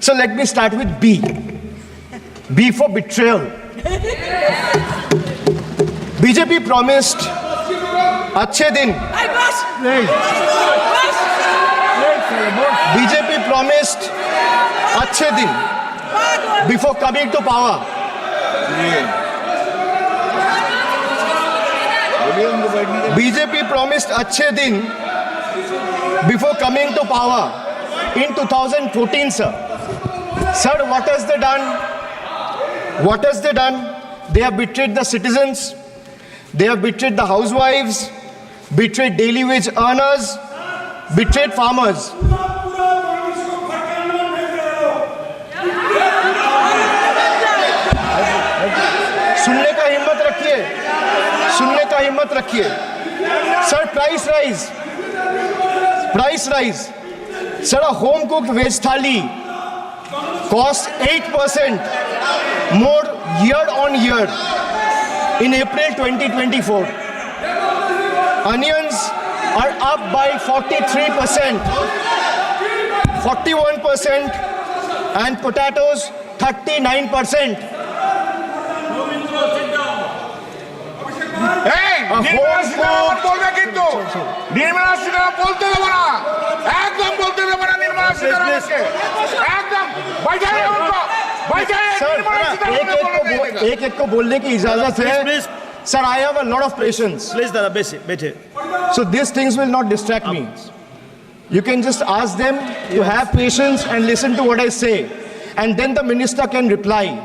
So let me start with B. B for betrayal. BJP promised अच्छे दिन. BJP promised अच्छे दिन before coming to power. BJP promised अच्छे दिन before coming to power in 2014, sir. Sir, what has they done? What has they done? They have betrayed the citizens. They have betrayed the housewives, betrayed daily wage earners, betrayed farmers. सुनने का हिम्मत रखिए. Sir, price rise. Sir, a home cooked veg thali costs 8% more year on year in April 2024. Onions are up by 43%, 41%, and potatoes 39%. एक को बोलने की इजाजत है. Sir, I have a lot of patience. Please, Dada, बैठे. So these things will not distract me. You can just ask them to have patience and listen to what I say, and then the minister can reply.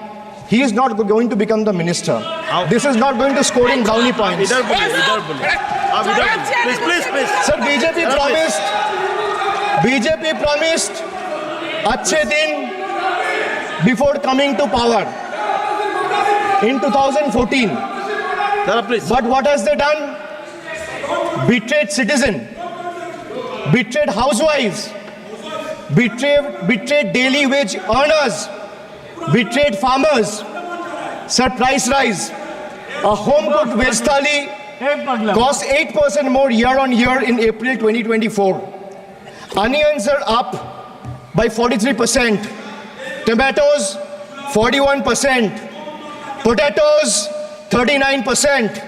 He is not going to become the minister. This is not going to score in brownie points. Please. Sir, BJP promised अच्छे दिन before coming to power in 2014. Dada, please. But what has they done? Betrayed citizen, betrayed housewives, betrayed daily wage earners, betrayed farmers. Sir, price rise. A home-cooked veg thali costs 8% more year on year in April 2024. Onions are up by 43%. Tomatoes, 41%. Potatoes, 39%.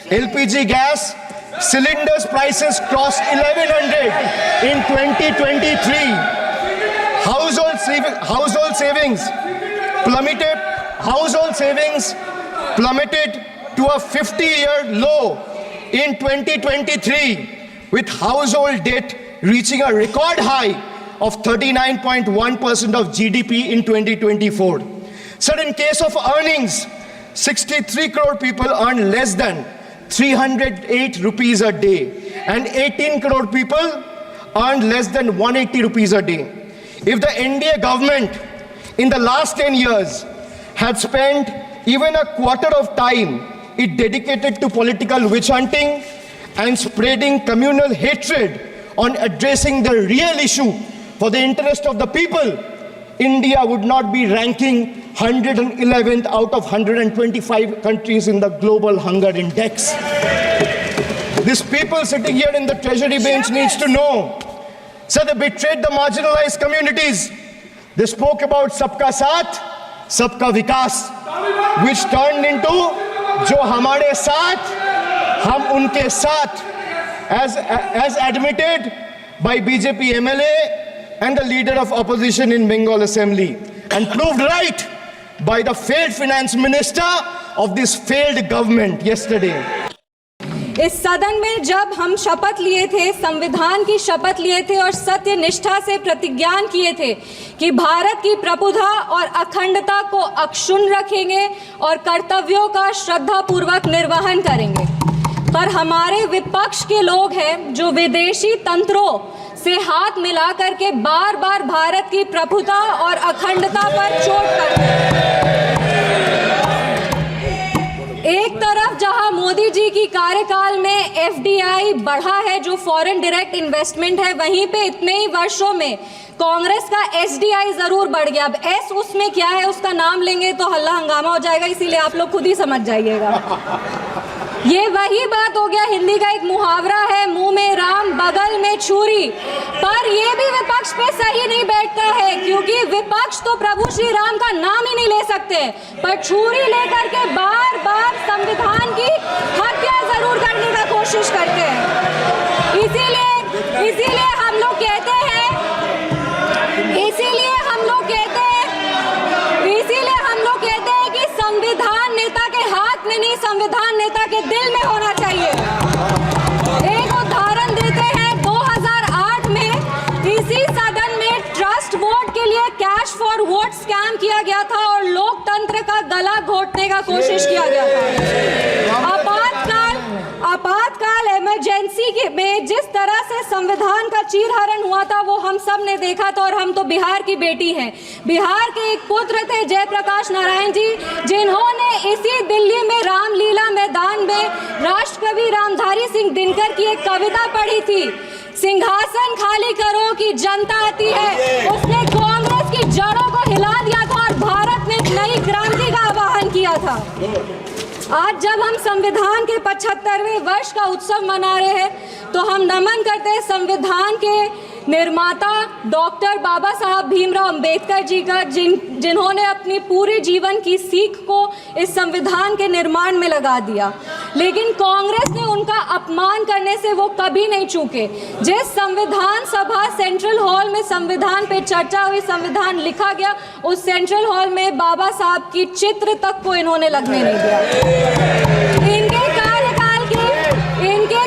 LPG gas cylinders prices crossed 1100 in 2023. Household savings plummeted to a 50-year low in 2023, with household debt reaching a record high of 39.1% of GDP in 2024. Sir, in case of earnings, 63 crore people earn less than 308 rupees a day, and 18 crore people earn less than 180 rupees a day. If the NDA government in the last 10 years had spent even a quarter of time it dedicated to political witch hunting and spreading communal hatred on addressing the real issue for the interest of the people, India would not be ranking 111th out of 125 countries in the global hunger index. These people sitting here in the treasury bench needs to know. So they betrayed the marginalized communities. They spoke about Sabka Saath, Sabka Vikas, which turned into Jo Hamare Saath, Hum Unke Saath, as admitted by BJP MLA and the leader of opposition in Bengal Assembly, and proved right by the failed finance minister of this failed government yesterday. इस सदन में जब हम शपथ लिए थे, संविधान की शपथ लिए थे और सत्य निष्ठा से प्रतिज्ञान किए थे कि भारत की प्रभुता और अखंडता को अक्षुण्ण रखेंगे और कर्तव्यों का श्रद्धापूर्वक निर्वहन करेंगे, पर हमारे विपक्ष के लोग हैं जो विदेशी तंत्रों से हाथ मिला करके बार बार भारत की प्रभुता और अखंडता पर चोट करते हैं। एक तरफ जहां मोदी जी की कार्यकाल में FDI बढ़ा है, जो फॉरेन डायरेक्ट इन्वेस्टमेंट है, वहीं पे इतने ही वर्षों में कांग्रेस का SDI जरूर बढ़ गया। अब S उसमें क्या है उसका नाम लेंगे तो हल्ला हंगामा हो जाएगा, इसीलिए आप लोग खुद ही समझ जाइएगा। ये वही बात हो गया, हिंदी का एक मुहावरा है, मुंह में राम बगल में छुरी, पर ये भी विपक्ष पे सही नहीं बैठता है, क्योंकि विपक्ष तो प्रभु श्री राम का नाम ही नहीं ले सकते, पर छुरी लेकर के बार बार संविधान की हत्या जरूर करने का कोशिश करते हैं। इसीलिए हम लोग कहते हैं कि संविधान नेता के हाथ में नहीं, संविधान नेता के दिल में होना चाहिए। एक उदाहरण देते हैं, 2008 में इसी सदन में ट्रस्ट वोट के लिए कैश फॉर वोट स्कैम किया गया था और लोकतंत्र का गला घोटने का कोशिश किया गया था। आपातकाल इमरजेंसी में जिस तरह से संविधान का चीरहरण हुआ था वो हम सब ने देखा था। और हम तो बिहार की बेटी हैं। बिहार के एक पुत्र थे जयप्रकाश नारायण जी, जिन्होंने इसी दिल्ली में रामलीला मैदान में राष्ट्रकवि रामधारी सिंह दिनकर की एक कविता पढ़ी थी, सिंहासन खाली करो कि जनता आती है। उसने कांग्रेस की जड़ों को हिला दिया था और भारत में एक नई क्रांति का आह्वान किया था। आज जब हम संविधान के 75वें वर्ष का उत्सव मना रहे हैं तो हम नमन करते हैं संविधान के निर्माता डॉक्टर बाबा साहब भीमराव अंबेडकर जी का, जिन्होंने अपनी पूरे जीवन की सीख को इस संविधान के निर्माण में लगा दिया। लेकिन कांग्रेस ने उनका अपमान करने से वो कभी नहीं चूके। जिस संविधान सभा सेंट्रल हॉल में संविधान पे चर्चा हुई, संविधान लिखा गया, उस सेंट्रल हॉल में बाबा साहब की चित्र तक को इन्होंने लगने नहीं दिया। इनके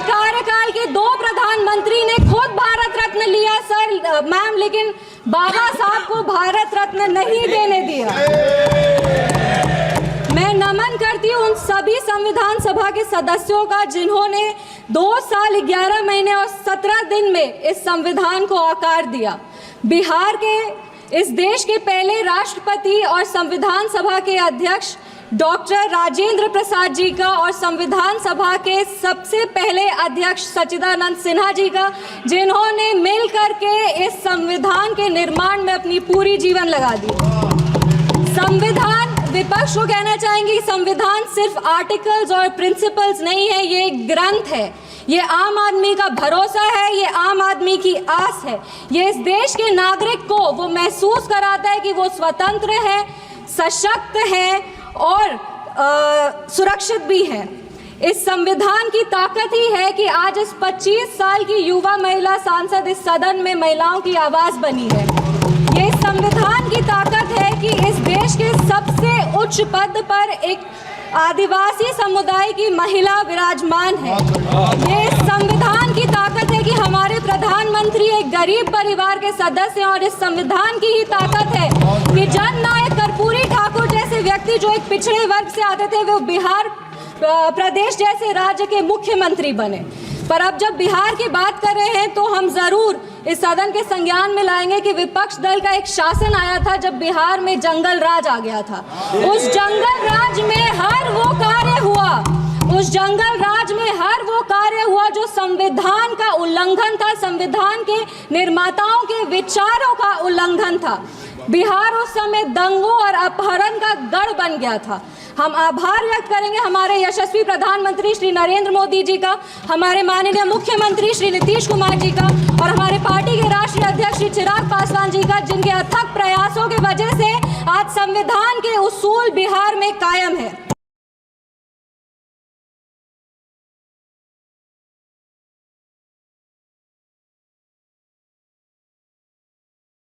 कार्यकाल के 2 प्रधानमंत्री ने खुद भारत रत्न लिया सर मैम, लेकिन बाबा साहब को भारत रत्न नहीं देने दिया। मैं नमन करती हूँ उन सभी संविधान सभा के सदस्यों का जिन्होंने 2 साल 11 महीने और 17 दिन में इस संविधान को आकार दिया। बिहार के इस देश के पहले राष्ट्रपति और संविधान सभा के अध्यक्ष डॉक्टर राजेंद्र प्रसाद जी का और संविधान सभा के सबसे पहले अध्यक्ष सच्चिदानंद सिन्हा जी का, जिन्होंने मिलकर के इस संविधान के निर्माण में अपनी पूरी जीवन लगा दी। संविधान, विपक्ष को कहना चाहेंगे, संविधान सिर्फ आर्टिकल्स और प्रिंसिपल्स नहीं है, ये एक ग्रंथ है। ये आम आदमी का भरोसा है, ये आम आदमी की आस है। ये इस देश के नागरिक को वो महसूस कराता है कि वो स्वतंत्र है, सशक्त है और सुरक्षित भी है। इस संविधान की ताकत ही है कि आज इस 25 साल की युवा महिला सांसद इस सदन में महिलाओं की आवाज बनी है। ये संविधान की ताकत है कि इस देश के सबसे उच्च पद पर एक आदिवासी समुदाय की महिला विराजमान है। ये संविधान की ताकत है कि हमारे प्रधानमंत्री एक गरीब परिवार के सदस्य हैं और इस संविधान की ही ताकत है कि जननायक कर्पूरी ठाकुर जैसे व्यक्ति जो एक पिछड़े वर्ग से आते थे वो बिहार प्रदेश जैसे राज्य के मुख्यमंत्री बने। पर अब जब बिहार की बात कर रहे हैं तो हम जरूर इस सदन के संज्ञान में लाएंगे कि विपक्ष दल का एक शासन आया था जब बिहार में जंगल राज आ गया था। उस जंगल राज में हर वो कार्य हुआ, उस जंगल राज में हर वो कार्य हुआ जो संविधान का उल्लंघन था, संविधान के निर्माताओं के विचारों का उल्लंघन था। बिहार उस समय दंगों और अपहरण का गढ़ बन गया था। हम आभार व्यक्त करेंगे हमारे यशस्वी प्रधानमंत्री श्री नरेंद्र मोदी जी का, हमारे माननीय मुख्यमंत्री श्री नीतीश कुमार जी का और हमारे पार्टी के राष्ट्रीय अध्यक्ष श्री चिराग पासवान जी का, जिनके अथक प्रयासों की वजह से आज संविधान के उसूल बिहार में कायम है।